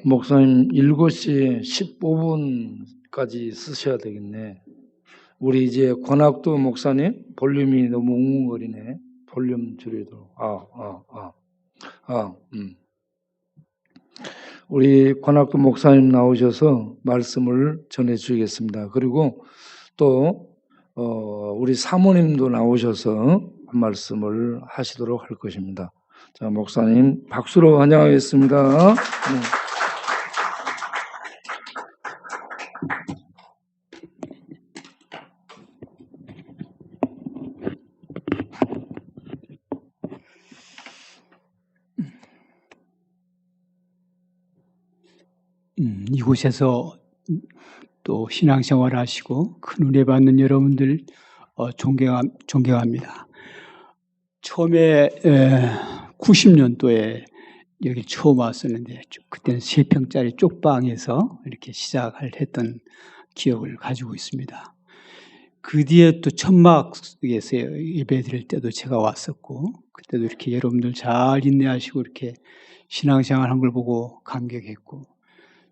목사님 7시 15분까지 쓰셔야 되겠네. 우리 이제 권학도 목사님 볼륨이 너무 웅웅거리네. 볼륨 줄이도록. 우리 권학도 목사님 나오셔서 말씀을 전해 주시겠습니다. 그리고 또 우리 사모님도 나오셔서 말씀을 하시도록 할 것입니다. 자, 목사님 박수로 환영하겠습니다. 이곳에서 또 신앙생활 하시고 큰 은혜 받는 여러분들 존경합니다. 처음에 90년도에 여기 처음 왔었는데 그때는 3평짜리 쪽방에서 이렇게 시작을 했던 기억을 가지고 있습니다. 그 뒤에 또 천막에서 예배 드릴 때도 제가 왔었고 그때도 이렇게 여러분들 잘 인내하시고 이렇게 신앙생활 한 걸 보고 감격했고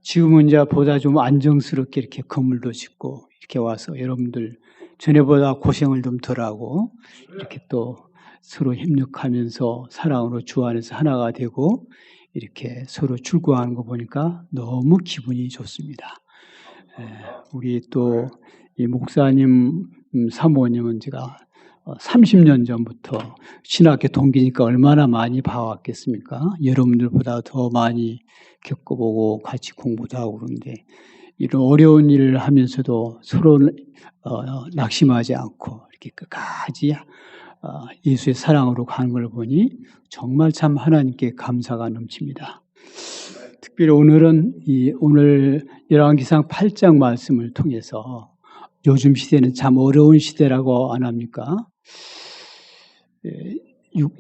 지금은 이제 보다 좀 안정스럽게 이렇게 건물도 짓고 이렇게 와서 여러분들 전에보다 고생을 좀 덜하고 이렇게 또 서로 협력하면서 사랑으로 주 안에서 하나가 되고 이렇게 서로 출구하는 거 보니까 너무 기분이 좋습니다. 우리 또 이 목사님, 사모님은 제가 30년 전부터 신학교 동기니까 얼마나 많이 봐왔겠습니까? 여러분들보다 더 많이 겪어보고 같이 공부도 하고 그러는데 이런 어려운 일을 하면서도 서로 낙심하지 않고 이렇게 끝까지 예수의 사랑으로 가는 걸 보니 정말 참 하나님께 감사가 넘칩니다. 특별히 오늘은 오늘 열왕기상 8장 말씀을 통해서 요즘 시대는 참 어려운 시대라고 안 합니까?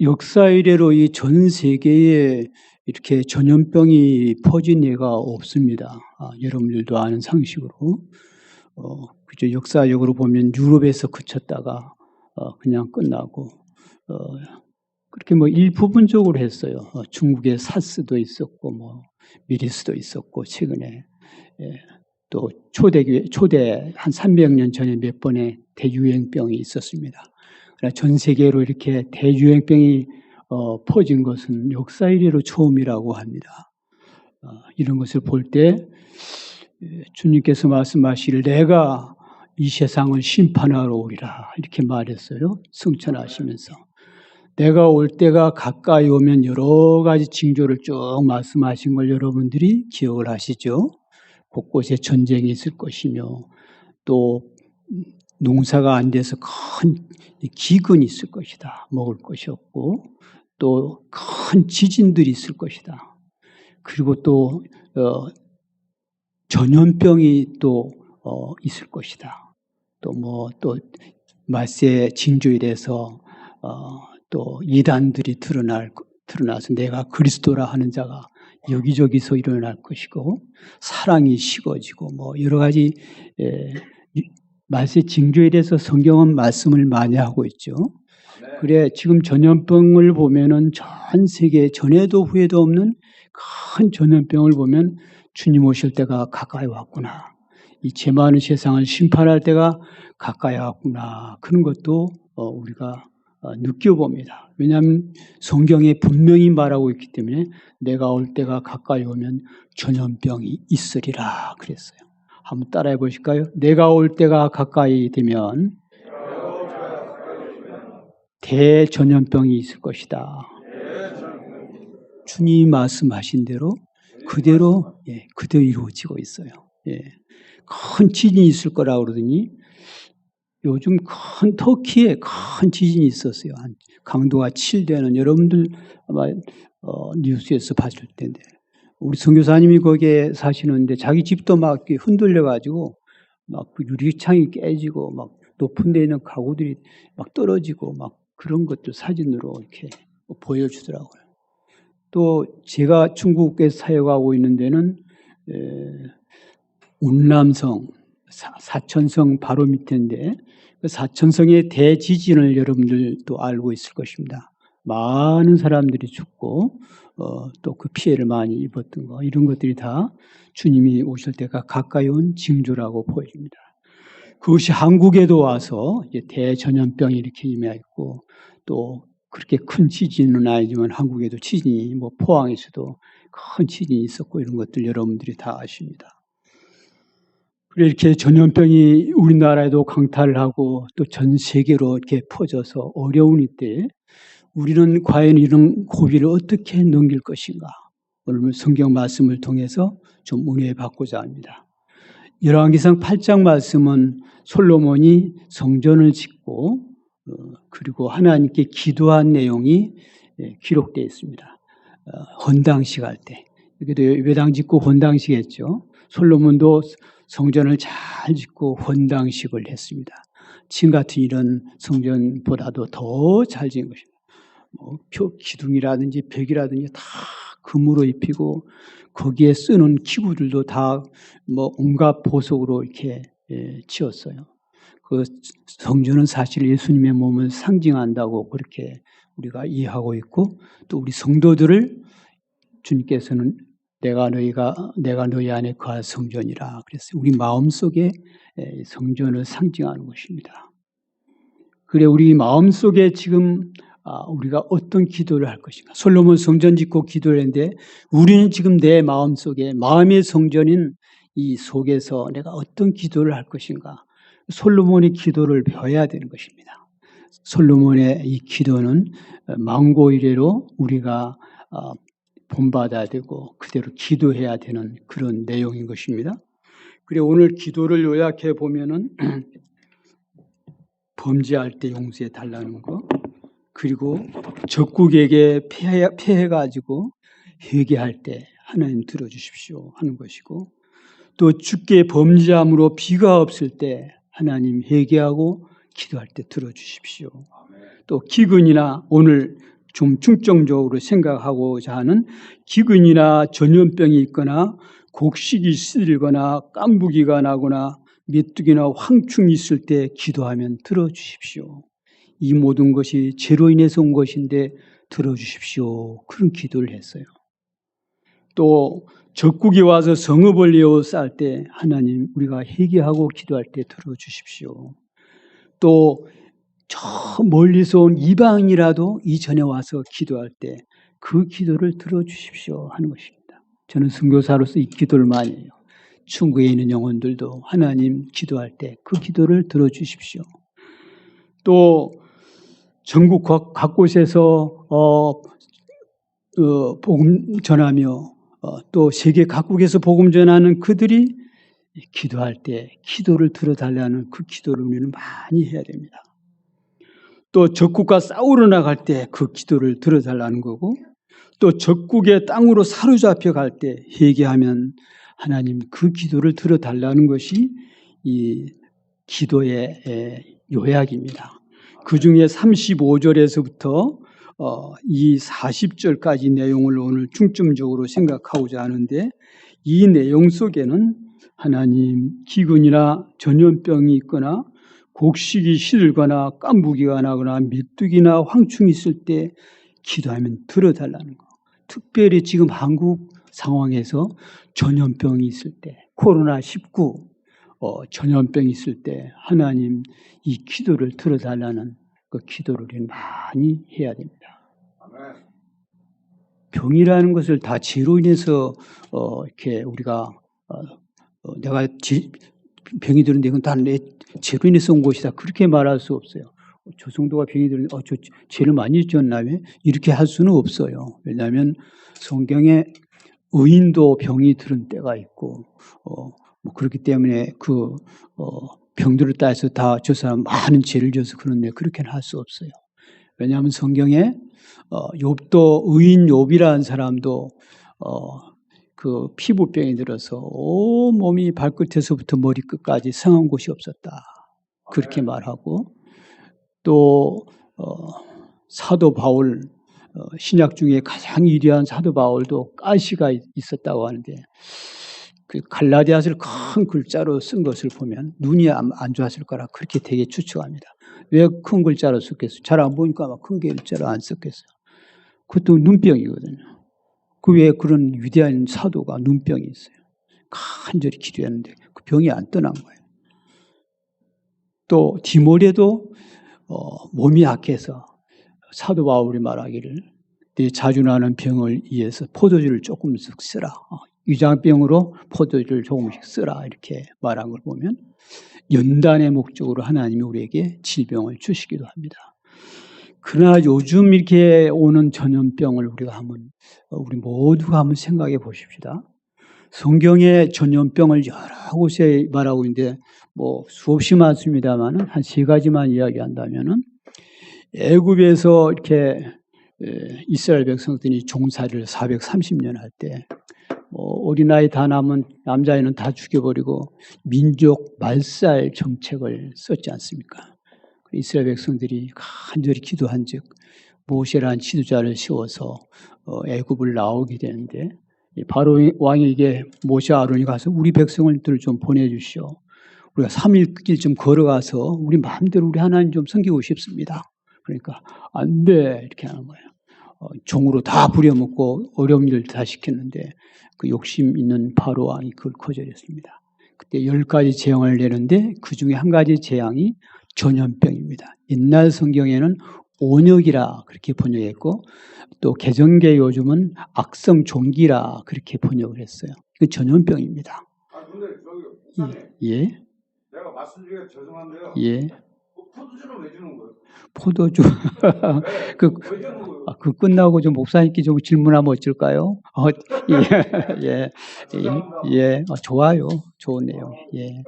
역사 이래로 이 전 세계에 이렇게 전염병이 퍼진 예가 없습니다. 여러분들도 아는 상식으로. 그죠? 역사적으로 보면 유럽에서 그쳤다가 그냥 끝나고 그렇게 뭐 일부분적으로 했어요. 중국에 사스도 있었고 뭐 미리스도 있었고 최근에 또 초대 한 300년 전에 몇 번의 대유행병이 있었습니다. 그러나 전 세계로 이렇게 대유행병이 퍼진 것은 역사 이래로 처음이라고 합니다. 이런 것을 볼 때 주님께서 말씀하시길 내가 이 세상을 심판하러 오리라 이렇게 말했어요. 승천하시면서 내가 올 때가 가까이 오면 여러 가지 징조를 쭉 말씀하신 걸 여러분들이 기억을 하시죠. 곳곳에 전쟁이 있을 것이며 또 농사가 안 돼서 큰 기근이 있을 것이다. 먹을 것이 없고 또 큰 지진들이 있을 것이다. 그리고 또 전염병이 또 있을 것이다. 또 또 말세 징조에 대해서 또 이단들이 드러나서 내가 그리스도라 하는 자가 여기저기서 일어날 것이고 사랑이 식어지고 뭐 여러 가지 말세 징조에 대해서 성경은 말씀을 많이 하고 있죠. 그래 지금 전염병을 보면은 전 세계 전에도 후에도 없는 큰 전염병을 보면 주님 오실 때가 가까이 왔구나. 이 죄 많은 세상을 심판할 때가 가까이 왔구나. 그런 것도 우리가 느껴봅니다. 왜냐하면 성경에 분명히 말하고 있기 때문에 내가 올 때가 가까이 오면 전염병이 있으리라 그랬어요. 한번 따라해 보실까요? 내가 올 때가 가까이 되면 대전염병이 있을 것이다. 주님이 말씀하신 대로 그대로 이루어지고 있어요. 큰 지진이 있을 거라고 그러더니 요즘 큰 터키에 큰 지진이 있었어요. 강도가 7되는 여러분들 아마 뉴스에서 봤을 텐데 우리 선교사님이 거기에 사시는데 자기 집도 막 흔들려가지고 막 그 유리창이 깨지고 막 높은 데 있는 가구들이 막 떨어지고 막 그런 것들 사진으로 이렇게 보여주더라고요. 또 제가 중국에 사역하고 있는 데는 운남성 사천성 바로 밑인데 그 사천성의 대지진을 여러분들도 알고 있을 것입니다. 많은 사람들이 죽고 또 그 피해를 많이 입었던 거, 이런 것들이 다 주님이 오실 때가 가까이 온 징조라고 보여집니다. 그것이 한국에도 와서 이제 대전염병이 이렇게 임해있고, 또 그렇게 큰 지진은 아니지만 한국에도 지진이, 뭐 포항에서도 큰 지진이 있었고, 이런 것들 여러분들이 다 아십니다. 이렇게 전염병이 우리나라에도 강타를 하고 또 전 세계로 이렇게 퍼져서 어려운 이때에 우리는 과연 이런 고비를 어떻게 넘길 것인가? 오늘 성경 말씀을 통해서 좀 은혜 받고자 합니다. 열왕기상 8장 말씀은 솔로몬이 성전을 짓고 그리고 하나님께 기도한 내용이 기록되어 있습니다. 헌당식 할 때. 여기도 예배당 짓고 헌당식 했죠. 솔로몬도 성전을 잘 짓고 헌당식을 했습니다. 지금 같은 이런 성전보다도 더 잘 지은 것입니다. 기둥이라든지 벽이라든지 다 금으로 입히고 거기에 쓰는 기구들도 다 온갖 보석으로 이렇게 지었어요. 그 성전은 사실 예수님의 몸을 상징한다고 그렇게 우리가 이해하고 있고, 또 우리 성도들을 주님께서는 내가 너희 안에 거할 성전이라 그랬어요. 우리 마음속에 성전을 상징하는 것입니다. 그래, 우리 마음속에 지금 우리가 어떤 기도를 할 것인가. 솔로몬 성전 짓고 기도를 했는데 우리는 지금 내 마음속에, 마음의 성전인 이 속에서 내가 어떤 기도를 할 것인가. 솔로몬의 기도를 배워야 되는 것입니다. 솔로몬의 이 기도는 만고 이래로 우리가 본받아야 되고 그대로 기도해야 되는 그런 내용인 것입니다. 그래, 오늘 기도를 요약해 보면은 범죄할 때 용서해 달라는 거, 그리고 적국에게 패해가지고 회개할 때 하나님 들어주십시오 하는 것이고, 또 주께 범죄함으로 비가 없을 때 하나님 회개하고 기도할 때 들어주십시오. 또 기근이나, 오늘 좀 중점적으로 생각하고자 하는 기근이나 전염병이 있거나 곡식이 시들거나 깐부기가 나거나 메뚜기나 황충이 있을 때 기도하면 들어주십시오. 이 모든 것이 죄로 인해서 온 것인데 들어주십시오. 그런 기도를 했어요. 또 적국이 와서 성읍을 에워쌀 때 하나님 우리가 회개하고 기도할 때 들어주십시오. 또 저 멀리서 온 이방인이라도 이전에 와서 기도할 때 그 기도를 들어주십시오 하는 것입니다. 저는 선교사로서 이 기도를 많이 해요. 천국에 있는 영혼들도 하나님 기도할 때 그 기도를 들어주십시오. 또 전국 각 곳에서 복음 전하며 또 세계 각국에서 복음 전하는 그들이 기도할 때 기도를 들어달라는 그 기도를 우리는 많이 해야 됩니다. 또 적국과 싸우러 나갈 때 그 기도를 들어달라는 거고, 또 적국의 땅으로 사로잡혀 갈 때 회개하면 하나님 그 기도를 들어달라는 것이 이 기도의 요약입니다. 그 중에 35절에서부터 이 40절까지 내용을 오늘 중점적으로 생각하고자 하는데, 이 내용 속에는 하나님 기근이나 전염병이 있거나 곡식이 시들거나 깐부기가 나거나 메뚜기나 황충이 있을 때 기도하면 들어달라는 거. 특별히 지금 한국 상황에서 전염병이 있을 때, 코로나19 전염병이 있을 때 하나님 이 기도를 들어달라는 그 기도를 많이 해야 됩니다. 병이라는 것을 다 죄로 인해서 이렇게 우리가 내가 병이 들었는데 이건 다 내 죄로 인해서 온 것이다, 그렇게 말할 수 없어요. 저 정도가 병이 들었는데 저 죄를 많이 지었나요? 이렇게 할 수는 없어요. 왜냐하면 성경에 의인도 병이 들은 때가 있고 그렇기 때문에 그 병들을 따라서 다 저 사람 많은 죄를 지어서 그런데 그렇게는 할 수 없어요. 왜냐하면 성경에 욥도, 의인 욥이라는 사람도 그 피부병이 들어서 온 몸이 발끝에서부터 머리끝까지 상한 곳이 없었다, 그렇게 말하고, 또 사도 바울, 신약 중에 가장 위대한 사도 바울도 가시가 있었다고 하는데, 그 갈라디아서를 큰 글자로 쓴 것을 보면 눈이 안 좋았을 거라 그렇게 되게 추측합니다. 왜 큰 글자로 썼겠어요? 잘 안 보니까 막 큰 글자로 안 썼겠어요. 그것도 눈병이거든요. 그 왜 그런 위대한 사도가 눈병이 있어요. 간절히 기도했는데 그 병이 안 떠난 거예요. 또 디모데도 몸이 약해서 사도 바울이 말하기를 네 자주 나는 병을 위해서 포도주를 조금씩 쓰라. 위장병으로 포도주를 조금씩 쓰라. 이렇게 말한 걸 보면 연단의 목적으로 하나님이 우리에게 질병을 주시기도 합니다. 그러나 요즘 이렇게 오는 전염병을 우리 모두가 한번 생각해 보십시다. 성경에 전염병을 여러 곳에 말하고 있는데 뭐 수없이 많습니다만은 한 세 가지만 이야기한다면은 애굽에서 이렇게 이스라엘 백성들이 종살이를 430년 할 때 어린아이 다 남은 남자애는 다 죽여버리고 민족 말살 정책을 썼지 않습니까? 이스라엘 백성들이 간절히 기도한즉 모세라는 지도자를 세워서 애굽을 나오게 되는데 바로 왕에게 모세 아론이 가서 우리 백성들을 좀 보내주시오. 우리가 3일 길 좀 걸어가서 우리 마음대로 우리 하나님 좀 섬기고 싶습니다. 그러니까 안 돼 이렇게 하는 거예요. 종으로 다 부려먹고 어려운 일을 다 시켰는데 그 욕심 있는 바로 왕이 그걸 거절했습니다. 그때 10가지 재앙을 내는데 그 중에 한 가지 재앙이 전염병입니다. 옛날 성경에는 온역이라 그렇게 번역했고 또 개정계 요즘은 악성 종기라 그렇게 번역을 했어요. 그 전염병입니다. 근데 저기 목사님, 예. 내가 말씀 중에 죄송한데요. 예. 포도주는 왜 주는 거예요? 포도주. 왜 그 주는 거예요? 끝나고 좀 목사님께 좀 질문하면 어쩔까요? 예. 예. 예. 좋아요. 좋은 내용. 예.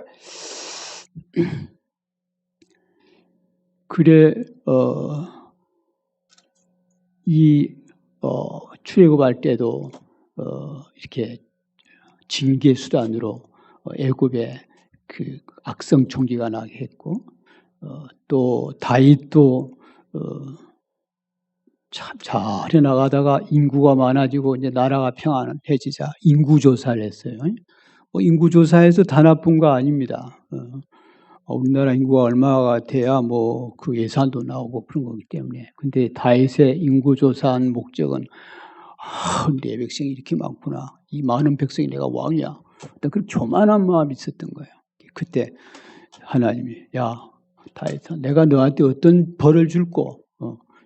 그래, 출애굽할 때도, 이렇게 징계 수단으로 애굽에 그 악성 총기가 나게 했고, 또 다윗도, 참 잘해 나가다가 인구가 많아지고 이제 나라가 평안해지자 인구조사를 했어요. 인구조사에서 다 나쁜 거 아닙니다. 우리나라 인구가 얼마가 돼야 뭐 그 예산도 나오고 그런 거기 때문에. 근데 다윗의 인구조사한 목적은 내 백성이 이렇게 많구나. 이 많은 백성이 내가 왕이야. 그런 교만한 마음이 있었던 거예요. 그때 하나님이 야 다윗아 내가 너한테 어떤 벌을 줄고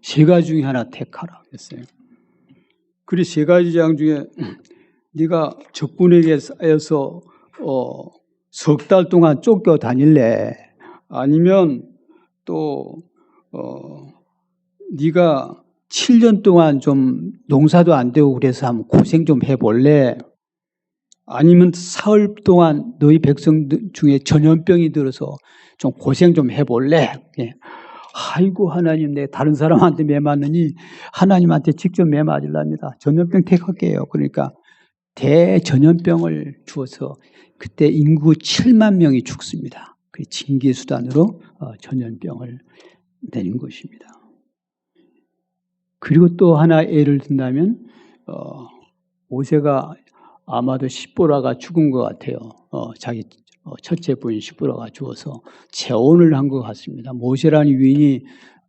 세 가지 중에 하나 택하라 그랬어요. 그래 세 가지 재앙 중에 네가 적군에게 쌓여서 석 달 동안 쫓겨 다닐래? 아니면 또 네가 7년 동안 좀 농사도 안 되고 그래서 한번 고생 좀 해볼래? 아니면 사흘 동안 너희 백성들 중에 전염병이 들어서 좀 고생 좀 해볼래? 아이고 하나님 내 다른 사람한테 매 맞느니 하나님한테 직접 매 맞으랍니다. 전염병 택할게요. 그러니까 대전염병을 주어서 그때 인구 7만 명이 죽습니다. 그 징계 수단으로 전염병을 내린 것입니다. 그리고 또 하나 예를 든다면 모세가 아마도 십보라가 죽은 것 같아요. 자기 첫째 부인 십보라가 죽어서 재혼을 한 것 같습니다. 모세라는 유인이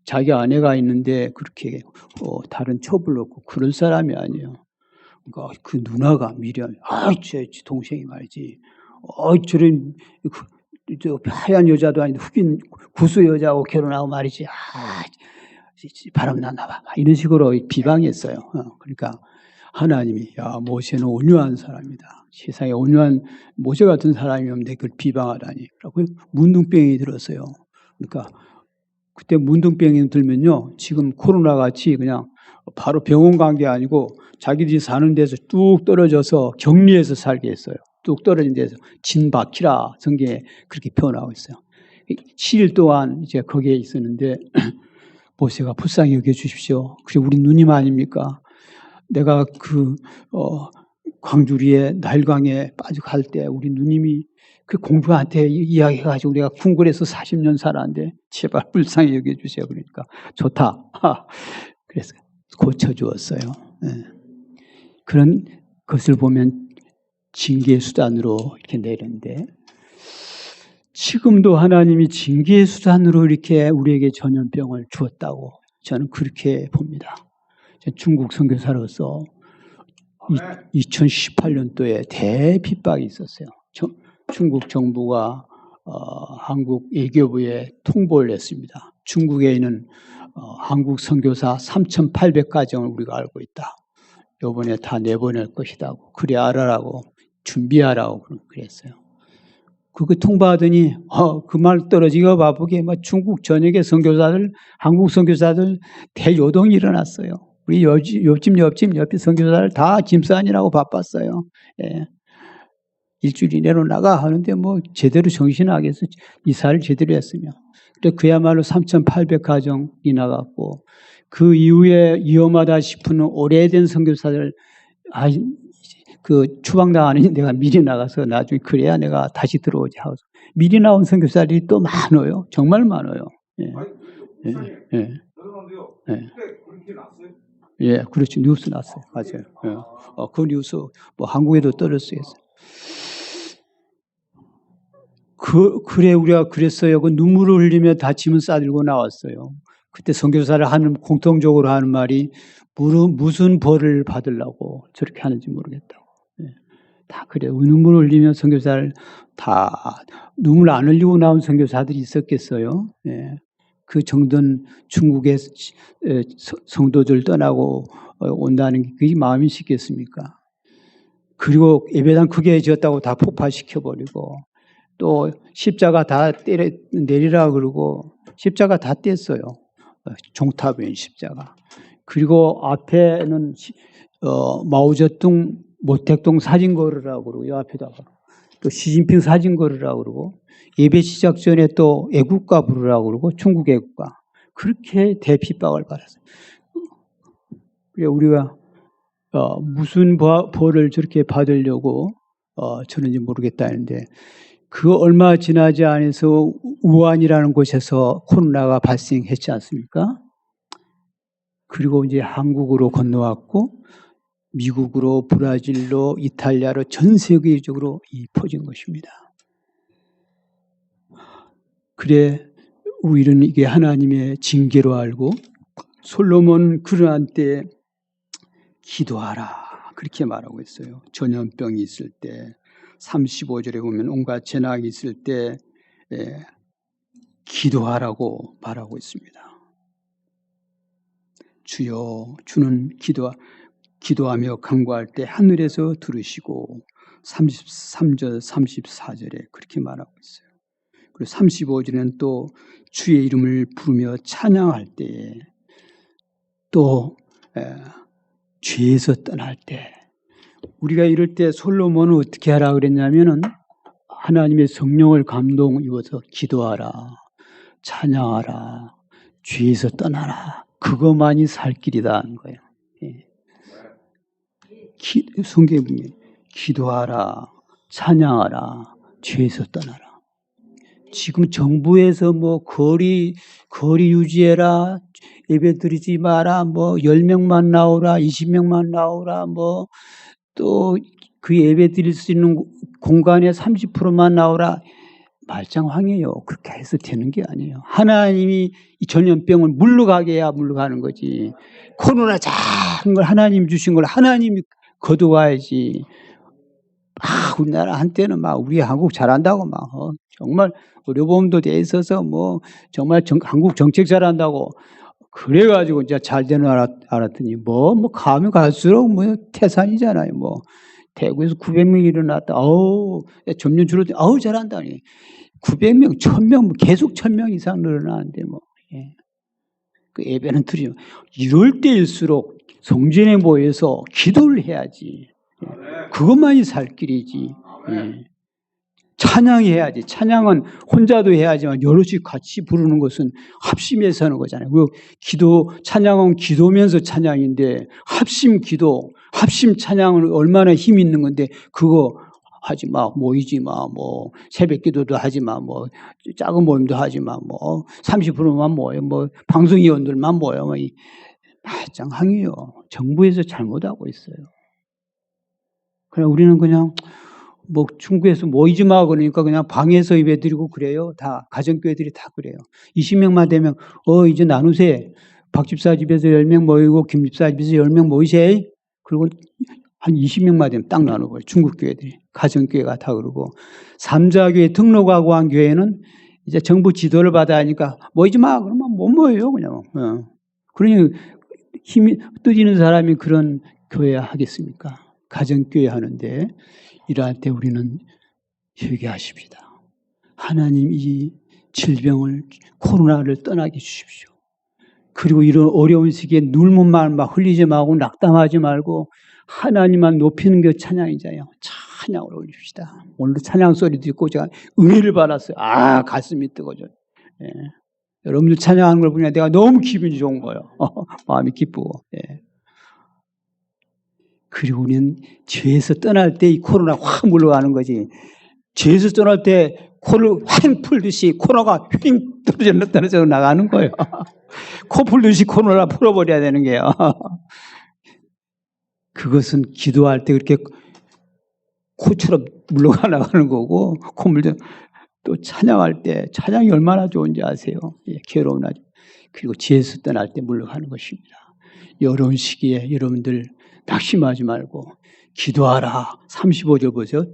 자기 아내가 있는데 그렇게 다른 첩을 놓고 그럴 사람이 아니에요. 그러니까 그 누나가 미련, 제 동생이 말이지, 저런 저 하얀 여자도 아닌데 흑인 구수 여자하고 결혼하고 말이지, 바람 났나 봐. 이런 식으로 비방했어요. 그러니까 하나님이 모세는 온유한 사람이다. 세상에 온유한 모세 같은 사람이 없는데 그걸 비방하다니. 라고 문둥병이 들었어요. 그러니까 그때 문둥병이 들면요, 지금 코로나 같이 그냥 바로 병원 간 게 아니고 자기들이 사는 데서 뚝 떨어져서 격리해서 살게 했어요. 뚝 떨어진 데서 진박히라 성경에 그렇게 표현하고 있어요. 7일 동안 이제 거기에 있었는데 모세가 불쌍히 여겨주십시오. 그게 우리 누님 아닙니까? 내가 그 광주리에 나일강에 빠져갈 때 우리 누님이 그 공주한테 이야기해가지고 우리가 궁궐에서 40년 살았는데 제발 불쌍히 여겨주세요. 그러니까 좋다. 그래서 고쳐주었어요. 그런 것을 보면 징계 수단으로 이렇게 내렸는데 지금도 하나님이 징계 수단으로 이렇게 우리에게 전염병을 주었다고 저는 그렇게 봅니다. 중국 선교사로서 아멘. 2018년도에 대핍박이 있었어요. 중국 정부가 한국 외교부에 통보를 했습니다. 중국에 있는 한국 선교사 3,800가정을 우리가 알고 있다. 요번에 다 내보낼 것이다고. 그래 알아라고 준비하라고 그랬어요. 그거 통보하더니 그 말 떨어지가 바쁘게 막 중국 전역의 선교사들, 한국 선교사들 대요동이 일어났어요. 우리 옆집 선교사들 다 짐싸니라고 바빴어요. 예. 일주일 이내로 나가 하는데 뭐 제대로 정신하게 해서 이사를 제대로 했으며. 그래 그야말로 3,800가정이 나갔고 그 이후에 위험하다 싶은 오래된 선교사들 그 추방당하니 내가 미리 나가서 나중에 그래야 내가 다시 들어오지 하고 미리 나온 선교사들이 또 많아요. 정말 많아요. 예. 아니, 예. 목사님, 예. 죄송한데요. 예. 그때 그렇게 났어요? 예, 그렇죠. 뉴스 났어요. 맞아요. 예. 그 뉴스 뭐 한국에도 떨어졌어요. 그래 우리가 그랬어요. 그 눈물을 흘리며 다짐을 싸들고 나왔어요. 그때 선교사를 공통적으로 하는 말이 무슨 벌을 받으려고 저렇게 하는지 모르겠다고. 예. 다 그래요. 눈물을 흘리며 선교사를 다 눈물 안 흘리고 나온 선교사들이 있었겠어요. 예. 그 정도는 중국의 성도들 떠나고 온다는 게 그게 마음이 쉽겠습니까? 그리고 예배당 크게 지었다고 다 폭파시켜버리고 또 십자가 다 내리라 그러고 십자가 다 뗐어요. 종탑인 십자가. 그리고 앞에는 마오쩌둥 모택동 사진 걸으라고 그러고 이 앞에다가 또 시진핑 사진 걸으라고 그러고 예배 시작 전에 또 애국가 부르라고 그러고 중국 애국가. 그렇게 대핍박을 받았어요. 그래 우리가 무슨 벌을 저렇게 받으려고 저는지 모르겠다는데 그 얼마 지나지 않아서 우한이라는 곳에서 코로나가 발생했지 않습니까? 그리고 이제 한국으로 건너왔고 미국으로 브라질로 이탈리아로 전 세계적으로 퍼진 것입니다. 그래 우리는 이게 하나님의 징계로 알고 솔로몬 그러한 때 기도하라 그렇게 말하고 있어요. 전염병이 있을 때 35절에 보면 온갖 재난이 있을 때 기도하라고 말하고 있습니다. 주여 주는 기도하며 간구할 때 하늘에서 들으시고 33절 34절에 그렇게 말하고 있어요. 그리고 35절에는 또 주의 이름을 부르며 찬양할 때에 또 죄에서 떠날 때 우리가 이럴 때 솔로몬은 어떻게 하라 그랬냐면은 하나님의 성령을 감동 입어서 기도하라, 찬양하라, 죄에서 떠나라. 그것만이 살 길이다 하는 거예요. 예. 성경에 보면 기도하라, 찬양하라, 죄에서 떠나라. 지금 정부에서 뭐 거리 유지해라, 예배 드리지 마라, 뭐 10명만 나오라, 20명만 나오라, 뭐 또 그 예배 드릴 수 있는 공간에 30%만 나오라. 말짱황해요. 그렇게 해서 되는 게 아니에요. 하나님이 이 전염병을 물러가게 해야 물러가는 거지. 코로나 작은 걸 하나님 주신 걸 하나님이 거둬가야지. 우리나라 한때는 막 우리 한국 잘한다고 막 정말 의료보험도 돼 있어서 뭐 정말 한국 정책 잘한다고 그래가지고 이제 잘 되는 알았더니 뭐 가면 갈수록 뭐 태산이잖아요. 뭐 대구에서 900명이 일어났다. 점점 줄어들. 잘한다니. 900명, 1000명 계속 1000명 이상 늘어나는데 뭐. 예. 그 예배는 드리죠. 이럴 때일수록 성전에 모여서 기도를 해야지. 예. 그것만이 살 길이지. 예. 찬양해야지. 찬양은 혼자도 해야지만 여럿이 같이 부르는 것은 합심해서 하는 거잖아요. 찬양은 기도면서 찬양인데 합심 기도, 합심 찬양은 얼마나 힘이 있는 건데 그거 하지 마, 모이지 마, 뭐 새벽 기도도 하지 마, 뭐 작은 모임도 하지 마, 뭐 30%만 모여, 뭐 방송위원들만 모여, 뭐 말짱항이요. 정부에서 잘못하고 있어요. 그냥 우리는 그냥 뭐 중국에서 모이지 마 그러니까 그냥 방에서 예배드리고 그래요. 다 가정교회들이 다 그래요. 20명만 되면 이제 나누세. 박 집사 집에서 10명 모이고 김 집사 집에서 10명 모이세요. 그리고 한 20명만 되면 딱 나누고 중국 교회들이 가정교회가 다 그러고 삼자교회 등록하고 한 교회는 이제 정부 지도를 받아야 하니까 모이지 마 그러면 못 모여요 그냥. 그러니 힘이 뜻 있는 사람이 그런 교회 하겠습니까? 가정교회 하는데 이러할 때 우리는 회개하십시다. 하나님 이 질병을 코로나를 떠나게 주십시오. 그리고 이런 어려운 시기에 눈물 막 흘리지 말고 낙담하지 말고 하나님만 높이는 게 찬양이잖아요. 찬양을 올립시다. 오늘도 찬양 소리 듣고 제가 은혜를 받았어요. 아 가슴이 뜨거워져. 예. 여러분들 찬양하는 걸 보니까 내가 너무 기분이 좋은 거예요. 마음이 기쁘고. 예. 그리고 우리는 죄에서 떠날 때 이 코로나 확 물러가는 거지. 죄에서 떠날 때 코를 휙 풀듯이 코로나가 휙 떨어져 나가는 거예요. 코 풀듯이 코로나 풀어버려야 되는 게요. 그것은 기도할 때 그렇게 코처럼 물러가 나가는 거고 콧물도 또 찬양할 때 찬양이 얼마나 좋은지 아세요? 예, 괴로운 날 그리고 죄에서 떠날 때 물러가는 것입니다. 어려운 시기에 여러분들 낙심하지 말고 기도하라. 35절 보세요.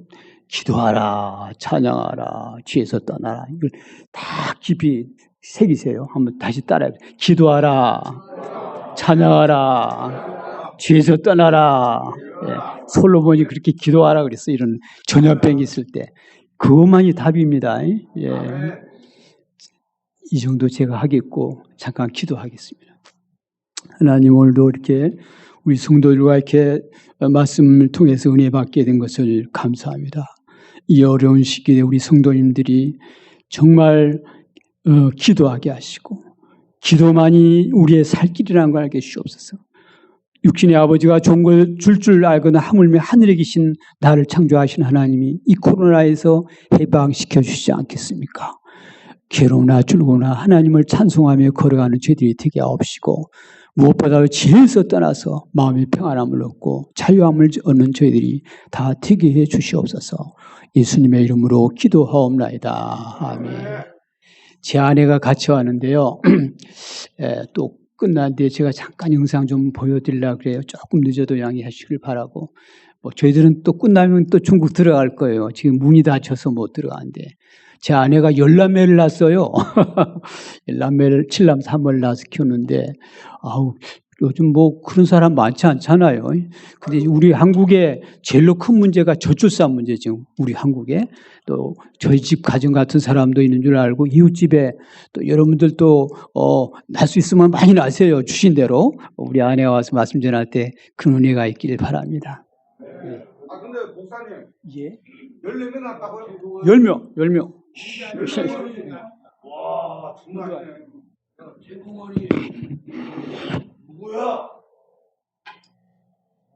기도하라, 찬양하라, 죄에서 떠나라. 이걸 다 깊이 새기세요. 한번 다시 따라해. 기도하라, 찬양하라, 죄에서 떠나라. 예, 솔로몬이 그렇게 기도하라 그랬어. 이런 전염병이 있을 때. 그것만이 답입니다. 예. 이 정도 제가 하겠고 잠깐 기도하겠습니다. 하나님 오늘도 이렇게 우리 성도들과 이렇게 말씀을 통해서 은혜 받게 된 것을 감사합니다. 이 어려운 시기에 우리 성도님들이 정말 기도하게 하시고 기도만이 우리의 살 길이라는 걸 알게 주옵소서. 육신의 아버지가 좋은 걸 줄 알거나 하물며 하늘에 계신 나를 창조하신 하나님이 이 코로나에서 해방시켜 주시지 않겠습니까? 괴로우나 줄거나 하나님을 찬송하며 걸어가는 죄들이 되게 하옵시고 무엇보다도 죄에서 떠나서 마음의 평안함을 얻고 자유함을 얻는 저희들이 다 되게 해 주시옵소서. 예수님의 이름으로 기도하옵나이다. 아멘. 제 아내가 같이 왔는데요. 또 끝난 뒤에 제가 잠깐 영상 좀 보여드리려고 그래요. 조금 늦어도 양해하시길 바라고. 저희들은 또 끝나면 또 중국 들어갈 거예요. 지금 문이 닫혀서 못 들어가는데. 제 아내가 열남매를 낳았어요. 열남매를 7남 3을 낳아서 키우는데, 요즘 그런 사람 많지 않잖아요. 근데 우리 한국에 제일로 큰 문제가 저출산 문제죠. 우리 한국에. 또 저희 집 가정 같은 사람도 있는 줄 알고, 이웃집에 또 여러분들도, 낳을 수 있으면 많이 낳으세요. 주신 대로. 우리 아내가 와서 말씀 전할 때 큰 은혜가 있기를 바랍니다. 네. 근데 목사님. 예. 14명 났다고요? 10명. 와, 정말 아니네. 제공원이 누구야?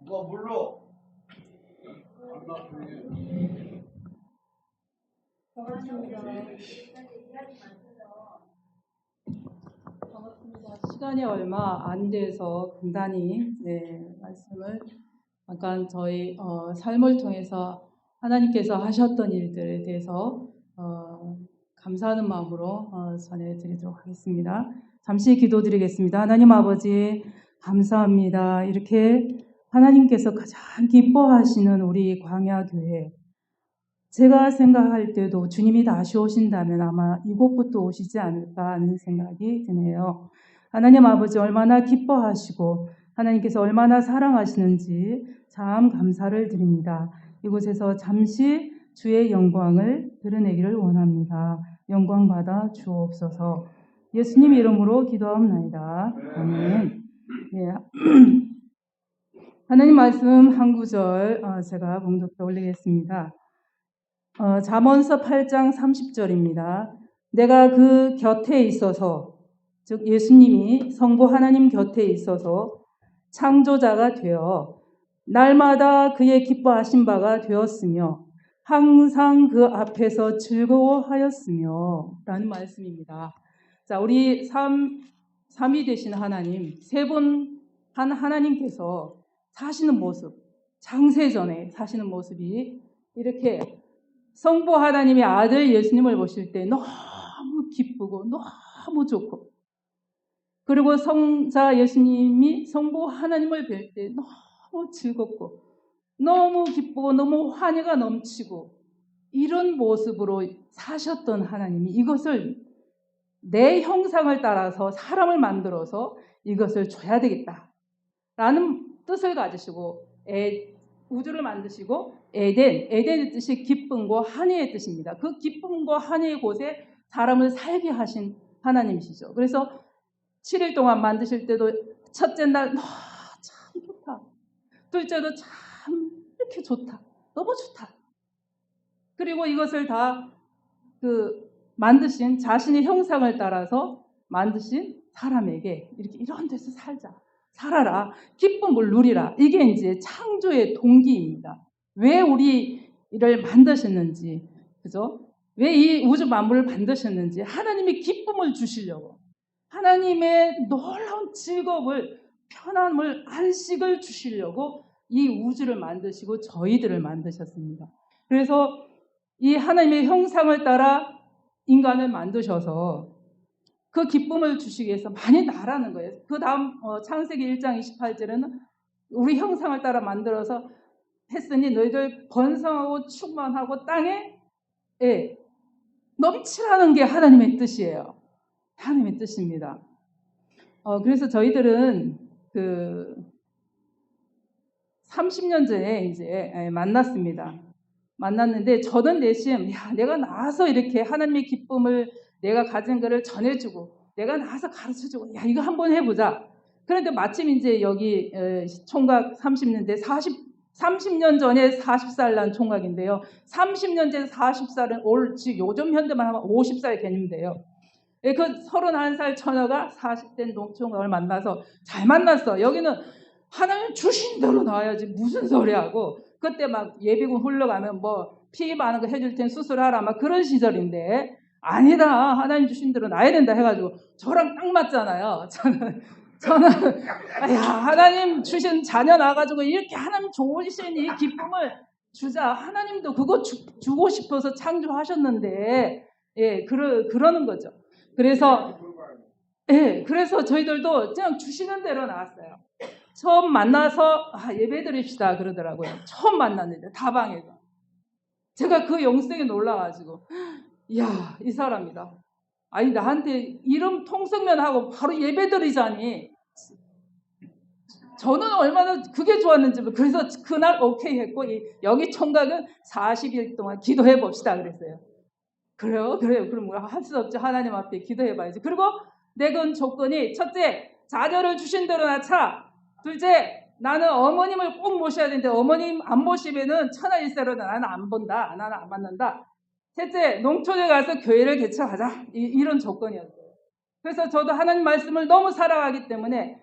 누가 몰라? 반갑습니다. 시간이 얼마 안 돼서 간단히 말씀을 잠깐 저희 삶을 통해서 하나님께서 하셨던 일들에 대해서 감사하는 마음으로 전해드리도록 하겠습니다. 잠시 기도드리겠습니다. 하나님 아버지 감사합니다. 이렇게 하나님께서 가장 기뻐하시는 우리 광야교회, 제가 생각할 때도 주님이 다시 오신다면 아마 이곳부터 오시지 않을까 하는 생각이 드네요. 하나님 아버지 얼마나 기뻐하시고 하나님께서 얼마나 사랑하시는지 참 감사를 드립니다. 이곳에서 잠시 주의 영광을 드러내기를 원합니다. 영광 받아 주옵소서. 예수님 이름으로 기도하옵나이다. 아멘. 예. 하나님 말씀 한 구절 제가 봉독해 올리겠습니다. 잠언서 8장 30절입니다. 내가 그 곁에 있어서, 즉 예수님이 성부 하나님 곁에 있어서 창조자가 되어 날마다 그의 기뻐하신 바가 되었으며 항상 그 앞에서 즐거워하였으며 라는 말씀입니다. 자, 우리 삼위 되신 하나님, 세 분 한 하나님께서 사시는 모습, 창세전에 사시는 모습이 이렇게 성부 하나님의 아들 예수님을 보실 때 너무 기쁘고 너무 좋고, 그리고 성자 예수님이 성부 하나님을 뵐 때 너무 즐겁고 너무 기쁘고 너무 환희가 넘치고 이런 모습으로 사셨던 하나님이 이것을 내 형상을 따라서 사람을 만들어서 이것을 줘야 되겠다라는 뜻을 가지시고 우주를 만드시고 에덴의 뜻이 기쁨과 환희의 뜻입니다. 그 기쁨과 환희의 곳에 사람을 살게 하신 하나님이시죠. 그래서 7일 동안 만드실 때도 첫째 날 참 좋다. 둘째도 참 이렇게 좋다. 너무 좋다. 그리고 이것을 다 만드신 자신의 형상을 따라서 만드신 사람에게 이렇게 이런 데서 살아라. 기쁨을 누리라. 이게 이제 창조의 동기입니다. 왜 우리를 만드셨는지, 그죠? 왜 이 우주 만물을 만드셨는지, 하나님이 기쁨을 주시려고, 하나님의 놀라운 즐거움을, 편안함을, 안식을 주시려고 이 우주를 만드시고 저희들을 만드셨습니다. 그래서 이 하나님의 형상을 따라 인간을 만드셔서 그 기쁨을 주시기 위해서 많이 나라는 거예요. 그 다음 창세기 1장 28절에는 우리 형상을 따라 만들어서 했으니 너희들 번성하고 충만하고 땅에 넘치라는 게 하나님의 뜻이에요. 하나님의 뜻입니다. 그래서 저희들은 30년 전에 이제 만났습니다. 만났는데 저는 내심 내가 나와서 이렇게 하나님의 기쁨을 내가 가진 거를 전해주고 내가 나와서 가르쳐주고 이거 한번 해보자. 그런데 마침 이제 여기 총각 30년대 30년 전에 40살 난 총각인데요. 30년 전에 40살은 지금 요즘 현대만 하면 50살 개념인데요. 그 31살 처녀가 40대 농총각을 만나서 잘 만났어. 여기는 하나님 주신 대로 나와야지 무슨 소리 하고 그때 막 예비군 흘러가면 뭐 피 많은 거 해줄 텐 수술하라 막 그런 시절인데 아니다 하나님 주신 대로 나야 된다 해가지고 저랑 딱 맞잖아요. 저는 하나님 주신 자녀 나가지고 이렇게 하나님 좋으신 이 기쁨을 주자. 하나님도 그거 주고 싶어서 창조하셨는데 그러는 거죠. 그래서 저희들도 그냥 주시는 대로 나왔어요. 처음 만나서 예배 드립시다 그러더라고요. 처음 만났는데 다방에서 제가 그 영성에 놀라가지고 이 사람이다. 아니 나한테 이름 통성면하고 바로 예배 드리자니 저는 얼마나 그게 좋았는지 그래서 그날 오케이 했고 여기 총각은 40일 동안 기도해 봅시다 그랬어요. 그래요? 그럼 할 수 없지. 하나님 앞에 기도해 봐야지. 그리고 내건 조건이 첫째 자녀를 주신 대로 낳자. 둘째 나는 어머님을 꼭 모셔야 되는데 어머님 안 모시면은 천하일세로는 나는 안 본다. 나는 안 만난다. 셋째 농촌에 가서 교회를 개척하자. 이런 조건이었어요. 그래서 저도 하나님 말씀을 너무 사랑하기 때문에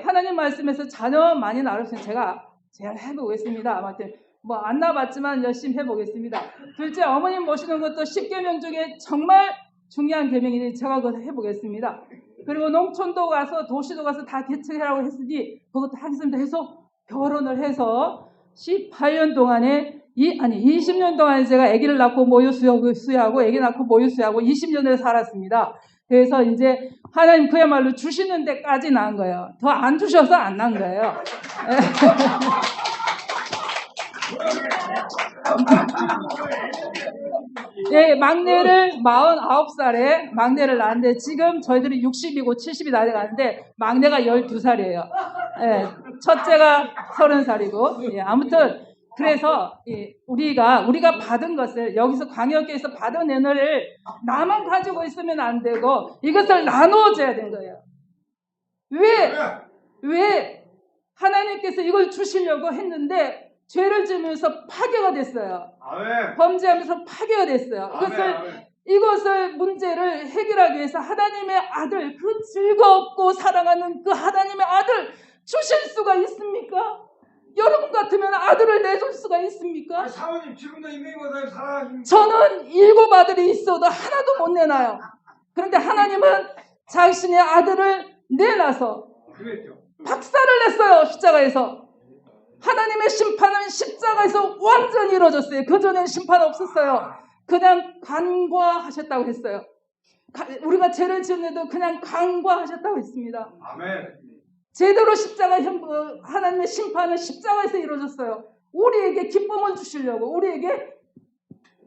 하나님 말씀에서 자녀 많이 낳으시면 제가 해보겠습니다. 아무튼 뭐 안 낳아봤지만 열심히 해보겠습니다. 둘째 어머님 모시는 것도 10계명 중에 정말 중요한 계명이니 제가 그거 해보겠습니다. 그리고 농촌도 가서 도시도 가서 다 개척하라고 했으니 그것도 하겠습니다 해서 결혼을 해서 18년 동안에 20년 동안에 제가 아기를 낳고 모유 수유하고 아기 낳고 모유 수유하고 20년을 살았습니다. 그래서 이제 하나님 그야말로 주시는 데까지 낳은 거예요. 더 안 주셔서 안 낳은 거예요. 막내를 49살에 막내를 낳았는데 지금 저희들이 60이고 70이 나이 가는데 막내가 12살이에요. 첫째가 30살이고 아무튼 그래서 우리가 받은 것을 여기서 광역교회에서 받은 은혜를 나만 가지고 있으면 안 되고 이것을 나누어줘야 되는 거예요. 왜 하나님께서 이걸 주시려고 했는데 죄를 지으면서 파괴가 됐어요. 아멘. 범죄하면서 파괴가 됐어요. 이것을 문제를 해결하기 위해서 하나님의 아들, 그 즐겁고 사랑하는 그 하나님의 아들 주실 수가 있습니까? 여러분 같으면 아들을 내줄 수가 있습니까? 사모님 지금도 인명보다 사랑하십니까? 저는 7 아들이 있어도 하나도 못 내놔요. 그런데 하나님은 자신의 아들을 내놔서 박살을 냈어요. 십자가에서. 하나님의 심판은 십자가에서 완전히 이루어졌어요. 그전엔 심판 없었어요. 그냥 간과하셨다고 했어요. 우리가 죄를 지었는데도 그냥 간과하셨다고 했습니다. 아멘. 제대로 하나님의 심판은 십자가에서 이루어졌어요. 우리에게 기쁨을 주시려고, 우리에게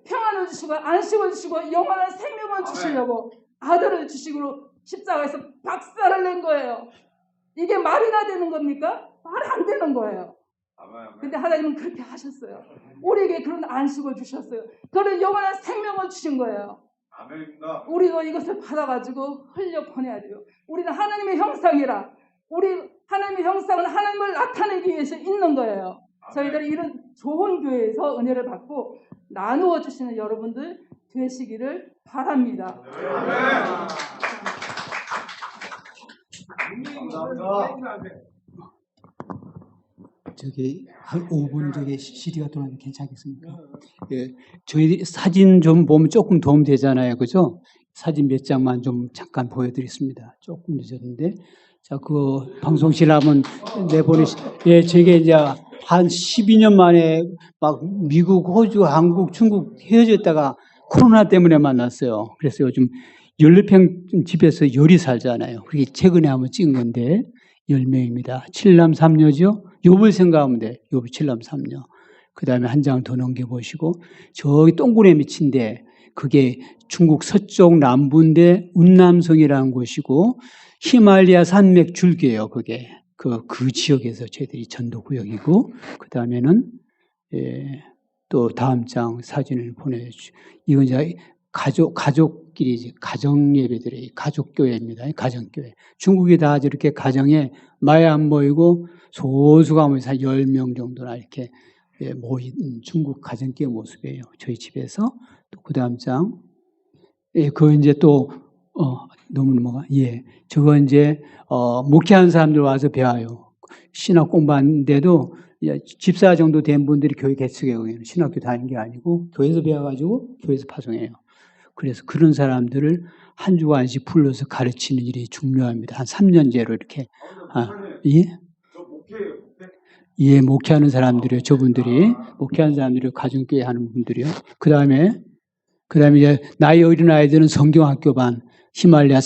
평안을 주시고 안식을 주시고 영원한 생명을 주시려고 아들을 주시고 십자가에서 박살을 낸 거예요. 이게 말이나 되는 겁니까? 말 안 되는 거예요. 근데 하나님은 그렇게 하셨어요. 우리에게 그런 안식을 주셨어요. 그런 영원한 생명을 주신 거예요. 아멘입니다. 우리도 이것을 받아가지고 흘려보내야 돼요. 우리는 하나님의 형상이라, 우리 하나님의 형상은 하나님을 나타내기 위해서 있는 거예요. 저희들이 이런 좋은 교회에서 은혜를 받고 나누어 주시는 여러분들 되시기를 바랍니다. 저기 한 5분 저기 CD가 돌아가면 괜찮겠습니까? 예, 저희 사진 좀 보면 조금 도움 되잖아요, 그죠? 사진 몇 장만 좀 잠깐 보여드리겠습니다. 조금 늦었는데, 자, 그 방송실 한번 예, 저게 이제 한 12년 만에 막 미국, 호주, 한국, 중국 헤어졌다가 코로나 때문에 만났어요. 그래서 요즘 14평 집에서 열이 살잖아요. 그게 최근에 한번 찍은 건데 10명입니다. 7남 3녀죠. 욥을 생각하면 돼. 욥 7남 3녀. 그 다음에 한 장 더 넘겨보시고 저기 동그라미 친데 그게 중국 서쪽 남부인데 운남성이라는 곳이고 히말리아 산맥 줄기예요. 그게 그 지역에서 저희들이 전도구역이고 그 다음에는 또 다음 장 사진을 보내주죠. 이건 이제 가족끼리 이제 가정 예배들의 가족교회입니다. 가정교회. 중국이 다 저렇게 가정에 많이 안 모이고 소수가 모여서 한 10명 정도나 이렇게 모인 중국 가정교회 모습이에요. 저희 집에서. 또 그 다음 장. 그거 이제 또, 너무 넘어가. 예. 저거 이제, 목회하는 사람들 와서 배워요. 신학 공부하는데도 집사 정도 된 분들이 교회 개척에 신학교 다니는 게 아니고 교회에서 배워가지고 교회에서 파송해요. 그래서 그런 사람들을 한 주간씩 불러서 가르치는 일이 중요합니다. 한 3년째로 이렇게. 예? 예, 목회하는 사람들이요. 저분들이. 목회하는 사람들이 가정교회 하는 분들이요. 그 다음에 이제 나이 어린 아이들은 성경학교반, 히말라야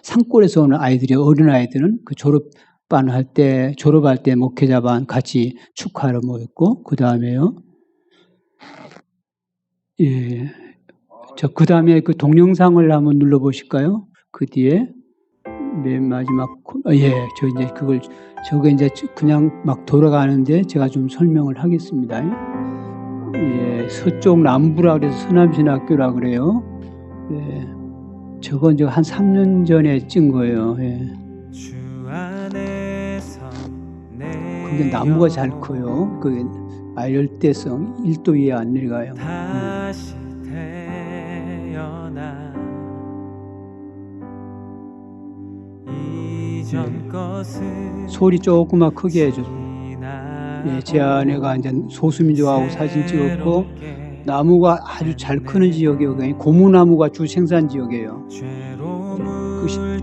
산골에서 오는 아이들이 어린 아이들은 그 졸업할 때 목회자반 같이 축하하러 모였고, 그 다음에요. 예. 그 다음에 그 동영상을 한번 눌러보실까요? 그 뒤에 맨 마지막, 저거 이제 그냥 막 돌아가는데 제가 좀 설명을 하겠습니다. 예, 서쪽 남부라 그래서 서남신학교라 그래요. 예, 저건 이제 한 3년 전에 찍은 거예요. 예. 근데 나무가 잘 커요. 그 열대성 1도 이하 안 내려가요. 소리 조금만 크게 해줘. 예, 제 아내가 이제 소수민족하고 사진 찍었고 나무가 아주 잘 크는 지역이에요. 고무나무가 주 생산 지역이에요.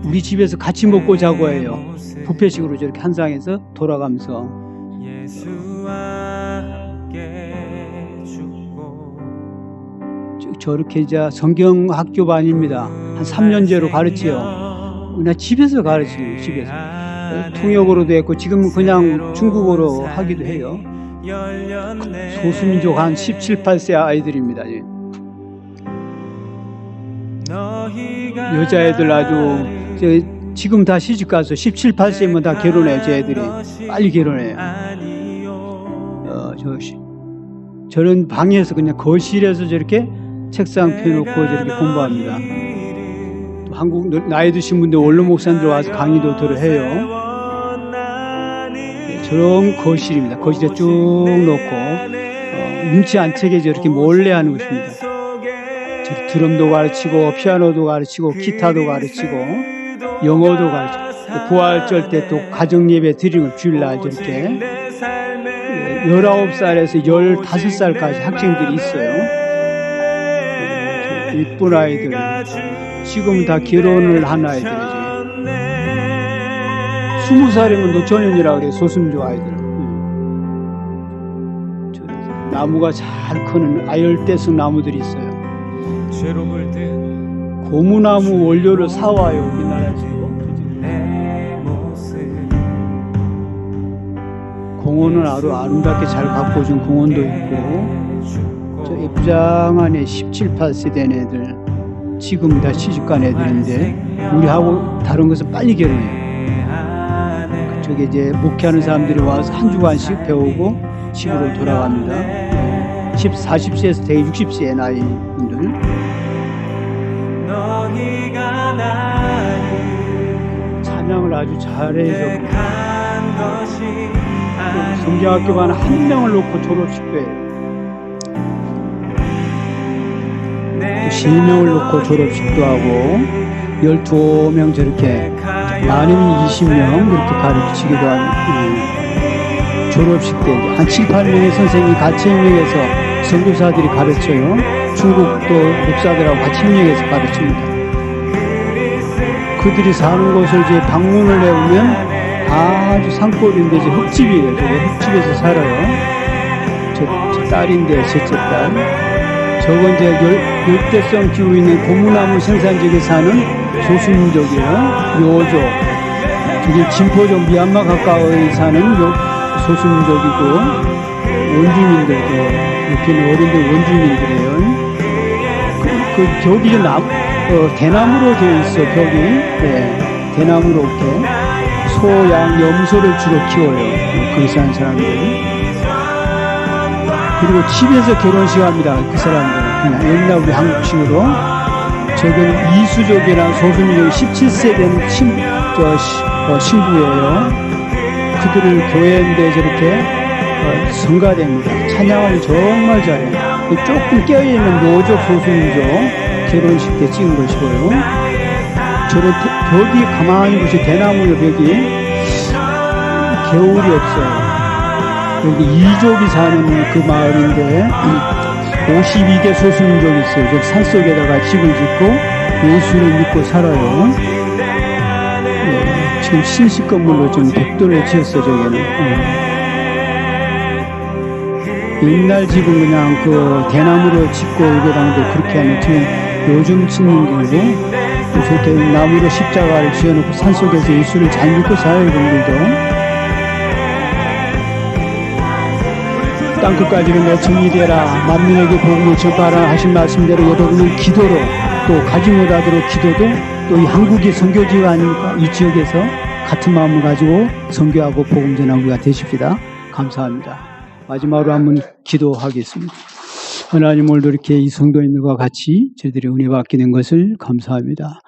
우리 집에서 같이 먹고 자고 해요. 뷔페식으로 저렇게 한 상에서 돌아가면서. 저렇게 이제 성경학교반입니다. 한 3년째로 가르치요. 나 집에서 가르치는 집에서. 통역으로도 했고 지금은 그냥 중국어로 하기도 해요. 소수민족 한 17, 18세 아이들입니다. 여자애들 아주 지금 다 시집가서 17, 18세면 다 결혼해요. 제 애들이 빨리 결혼해요. 저런 방에서 그냥 거실에서 저렇게 책상 펴놓고 저렇게 공부합니다. 또 한국 나이 드신 분들 원로 목사님들 와서 강의도 들어해요. 저런 거실입니다. 거실에 쭉 놓고 눈치 안 채게 저렇게 몰래 하는 것입니다. 드럼도 가르치고 피아노도 가르치고 기타도 가르치고 영어도 가르치고 부활절 때 또 가정예배 드리는 걸 주일날 저렇게 19살에서 15살까지 학생들이 있어요. 이쁜 아이들 지금 다 결혼을 한 아이들이죠. 20살이면 노처녀이라 그래. 소수민족 아이들. 나무가 잘 크는 아열대성 나무들이 있어요. 고무나무 원료를 사와요, 우리나라에서. 공원은 아주 아름답게 잘 가꿔준 공원도 있고, 저기 부장 안에 17, 8세 된 애들, 지금 다 시집간 애들인데, 우리하고 다른 것은 빨리 결혼해요. 그쪽에 이제 목회하는 사람들이 와서 한 주간씩 배우고 집으로 돌아갑니다. 40세에서 대개 60세의 나이 분들. 찬양을 아주 잘해서 성경학교반 한 명을 놓고 졸업식도 해요. 또 3명을 놓고 졸업식도 하고 12명 저렇게 많으면 20명 그렇게 가르치기도 하는 졸업식 때 한 7, 8명의 선생님이 같이 협력해서 선교사들이 가르쳐요. 중국도 목사들하고 같이 협력해서 가르칩니다. 그들이 사는 곳을 이제 방문을 해오면 아주 산골인데 이제 흙집이에요. 저게 흙집에서 살아요. 저 딸인데 셋째 딸. 저건 이제 열대성 기후 있는 고무나무 생산지역에 사는 소수민족이에요. 묘족. 저기 진포종 미얀마 가까이 사는 소수민족이고 원주민들도 여기는 어른들 원주민들이에요. 그 벽이 대나무로 되어 있어. 벽이 대나무로 이렇게 소, 양, 염소를 주로 키워요. 거기 사는 사람들이. 그리고 집에서 결혼식 합니다. 그 사람들은 그냥 옛날 우리 한국식으로. 저건 이수족이라는 소수민족이 17세 된 신부예요. 그들을 교회인데 저렇게 성가됩니다. 찬양을 정말 잘해요. 조금 깨어있는 묘족 소수민족 결혼식 때 찍은 것이고요. 저런 벽이 가만히 보시면 대나무의 벽이 겨울이 없어요. 여기 이족이 사는 그 마을인데 52개 소수민족이 있어요. 저 산속에다가 집을 짓고 예수를 믿고 살아요. 지금 신식 건물로 좀 벽돌을 지었어요. 저기는. 옛날 집은 그냥 그 대나무로 짓고 이거랑도 그렇게 하면 지금 요즘 짓는 길고 저렇게 나무로 십자가를 지어놓고 산속에서 예수를 잘 믿고 살아요. 분들도. 땅끝까지는 내 정리되라 만민에게 복음을 전파하라 하신 말씀대로 여러분은 기도로 또 가지 못하도록 기도도 또 이 한국이 선교지가 아닙니까? 이 지역에서 같은 마음을 가지고 선교하고 복음 전하고가 되십시다. 감사합니다. 마지막으로 한번 기도하겠습니다. 하나님 오늘도 이렇게 이 성도님들과 같이 저희들이 은혜 받게 된 것을 감사합니다.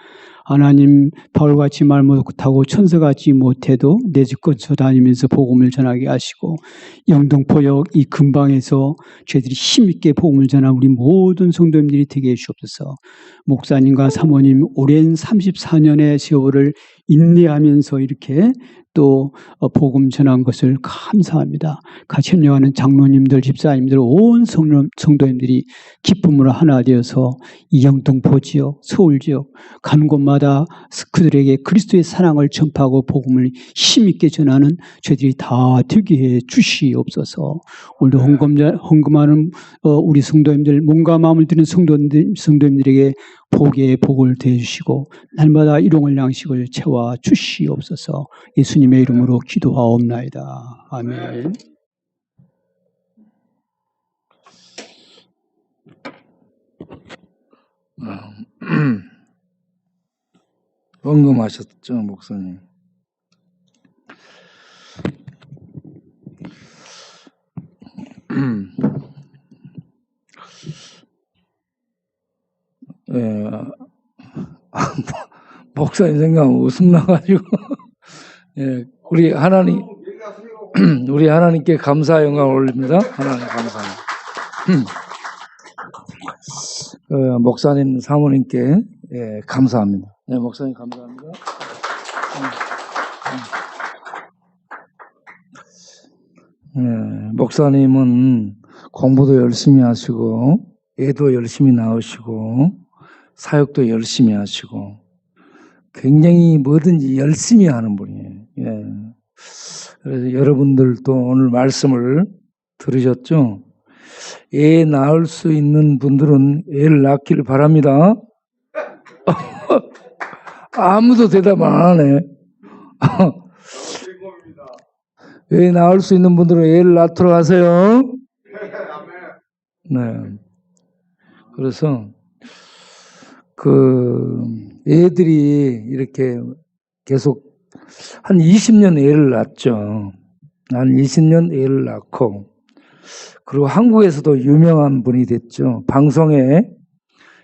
하나님 바울같이 말 못하고 천사같이 못해도 내 집 근처 다니면서 복음을 전하게 하시고 영등포역 이 근방에서 저희들이 힘있게 복음을 전하는 우리 모든 성도님들이 되게 해주옵소서. 목사님과 사모님 오랜 34년의 세월을 인내하면서 이렇게 또 복음 전한 것을 감사합니다. 같이 협력하는 장로님들, 집사님들, 온 성도님들이 기쁨으로 하나 되어서 이 영등포 지역, 서울 지역 가는 곳마다 그들에게 그리스도의 사랑을 전파하고 복음을 힘있게 전하는 저희들이 다 되게 해 주시옵소서. 오늘도 헌금하는 우리 성도님들, 몸과 마음을 드는 성도님들에게 복의 복을 대주시고 날마다 일용할 양식을 채워 주시옵소서. 예수님의 이름으로 기도하옵나이다. 아멘. 헌금하셨죠, 목사님? 예, 목사님 생각하면 웃음 나가지고, 예, 우리 하나님께 감사 영광을 올립니다. 하나님 감사합니다. 목사님, 사모님께 예, 감사합니다. 네, 목사님 감사합니다. 목사님은 공부도 열심히 하시고 애도 열심히 낳으시고 사역도 열심히 하시고 굉장히 뭐든지 열심히 하는 분이에요. 예. 그래서 여러분들도 오늘 말씀을 들으셨죠? 애 낳을 수 있는 분들은 애를 낳기를 바랍니다. 아무도 대답 안 하네. 즐거움입니다. 애 낳을 수 있는 분들은 애를 낳도록 하세요. 아멘. 네. 그래서 그 애들이 이렇게 계속 한 20년 애를 낳았죠. 한 20년 애를 낳고 그리고 한국에서도 유명한 분이 됐죠. 방송에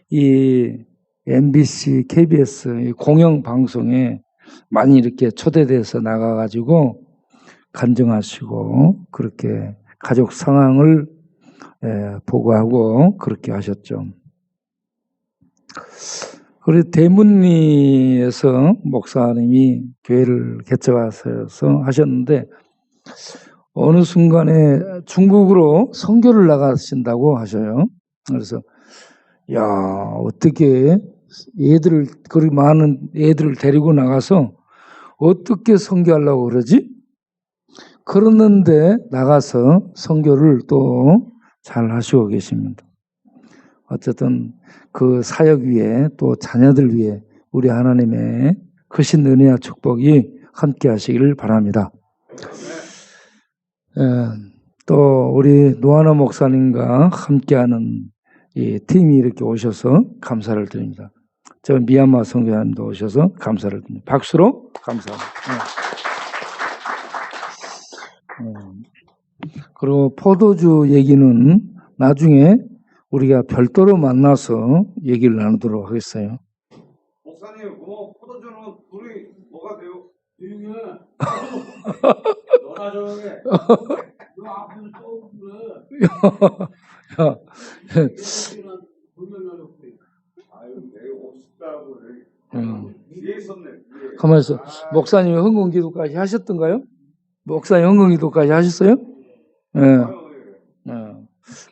이 MBC, KBS 이 공영 방송에 많이 이렇게 초대돼서 나가가지고 간증하시고 그렇게 가족 상황을 보고하고 그렇게 하셨죠. 그리고 대문리에서 목사님이 교회를 개척하셔서 하셨는데 어느 순간에 중국으로 선교를 나가신다고 하셔요. 그래서 야 어떻게 애들을 그리 많은 애들을 데리고 나가서 어떻게 선교하려고 그러지? 그러는데 나가서 선교를 또 잘 하시고 계십니다. 어쨌든 그 사역 위에 또 자녀들 위에 우리 하나님의 크신 은혜와 축복이 함께 하시기를 바랍니다. 또 우리 노하나 목사님과 함께하는 이 팀이 이렇게 오셔서 감사를 드립니다. 저 미얀마 선교사님도 오셔서 감사를 드립니다. 박수로 감사합니다. 그리고 포도주 얘기는 나중에 우리가 별도로 만나서 얘기를 나누도록 하겠어요. 목사님, 포도주는 둘이 뭐가 돼요? 조용히 해. 너나 조용히 해. 너 앞에서 또 그래. 아유, 내가 오고 싶다고 뒤에 있었네. 뒤에. 가만히 있어. 목사님이 헌금기도까지 하셨던가요? 목사님 헌금기도까지 하셨어요? 예.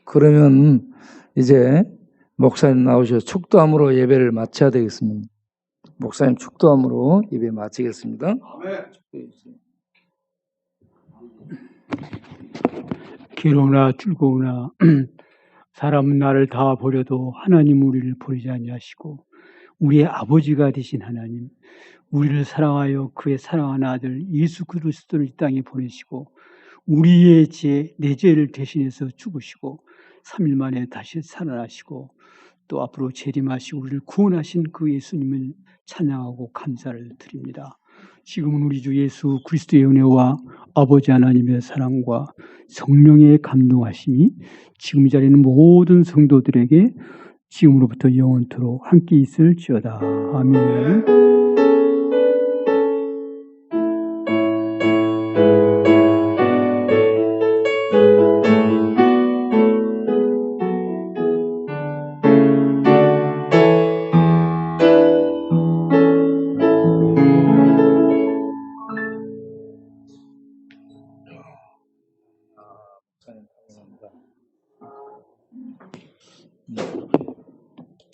그러면 이제 목사님 나오셔서 축도함으로 예배를 마쳐야 되겠습니다. 목사님 축도함으로 예배 마치겠습니다. 아멘. 괴로우나 즐거우나 사람은 나를 다 버려도 하나님 우리를 버리지 아니하시고 우리의 아버지가 되신 하나님, 우리를 사랑하여 그의 사랑하는 아들 예수 그리스도를 이 땅에 보내시고 우리의 내 죄를 대신해서 죽으시고 3일 만에 다시 살아나시고 또 앞으로 재림하시고 우리를 구원하신 그 예수님을 찬양하고 감사를 드립니다. 지금은 우리 주 예수 그리스도의 은혜와 아버지 하나님의 사랑과 성령의 감동하심이 지금 이 자리에 있는 모든 성도들에게 지금으로부터 영원토록 함께 있을지어다. 아멘.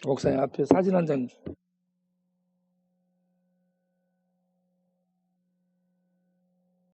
목사님 앞에 사진 한 장